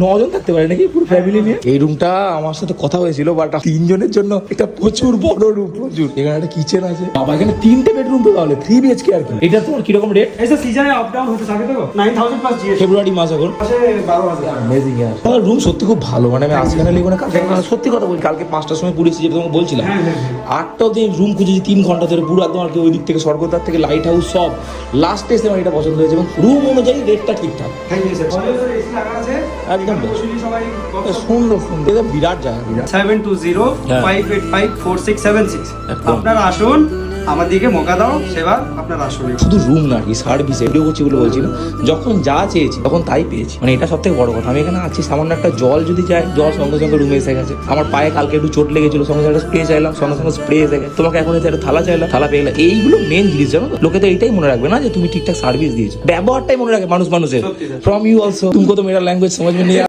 9 জন থাকতে পারে নাকি পুরো ফ্যামিলি নিয়ে। এই রুমটা আমার সাথে কথা হয়েছিল, বাট 3 জনের জন্য এটা প্রচুর বড় রুম, প্রচুর। এখানে একটা কিচেন আছে, বাবা এখানে 3টে বেডরুম তো, তাহলে 3 BHK আর কি। এটা তোমার কিরকম রেট? ऐसा सीजन अप डाउन होते থাকে তো 9000 প্লাস জিএসটি। ফেব্রুয়ারি মাস এখন মাসে 12000। অ্যামেজিং ইয়ার। আমার রুম সত্যি খুব ভালো, মানে আমি আজকে না লিখে কালকে সত্যি কথা বলি, কালকে 5টার সময় পুলিশ যেটা তোমাকে বলছিলাম, 8টা দিন রুম খুঁজেছি 3 ঘন্টা ধরে, পুরো একদম আর কি ওই দিক থেকে স্বর্গদ্বার থেকে লাইট হাউস সব। লাস্টে এসে আমার এটা পছন্দ হয়েছে এবং রুম অনুযায়ী রেটটা ঠিকঠাক, থ্যাংক ইউ স্যার। কলেজের এসি লাগা আছে একদম বসুলি সবাই। সুন্দর সুন্দর, এটা বিরাট জায়গা, বিরাট। 7205854676 একদম। আপনারা আসুন, আমাদেরকে মৌকা দাও, সেবা আপনারা আসুন। শুধু রুম না আর কি, সার্ভিস এডিও করছি বলে বলছি না, যখন যা চেয়েছি তখন তাই পেয়েছি, মানে এটা সব থেকে বড় কথা। আমি এখানে আছি, সামান্য একটা জল যদি চাই, জল সঙ্গে সঙ্গে রুমে এসে গেছে। আমার পায়ে কালকে একটু চোট লেগেছিল, সঙ্গে সঙ্গে স্প্রে চাইলাম, সঙ্গে সঙ্গে স্প্রে এসে গেছে। তোমাকে এখন এসে একটা থালা চাইলাম, থালা পেয়ে গেলাম। এইগুলো মেন জিনিস, জানো তো? লোকে তো এইটাই মনে রাখবে না যে তুমি ঠিকঠাক সার্ভিস দিয়েছো, ব্যবহারটাই মনে রাখে মানুষের। সত্যি স্যার। फ्रॉम यू ऑल्सो, तुमको तो मेरा लैंग्वेज समझ में नहीं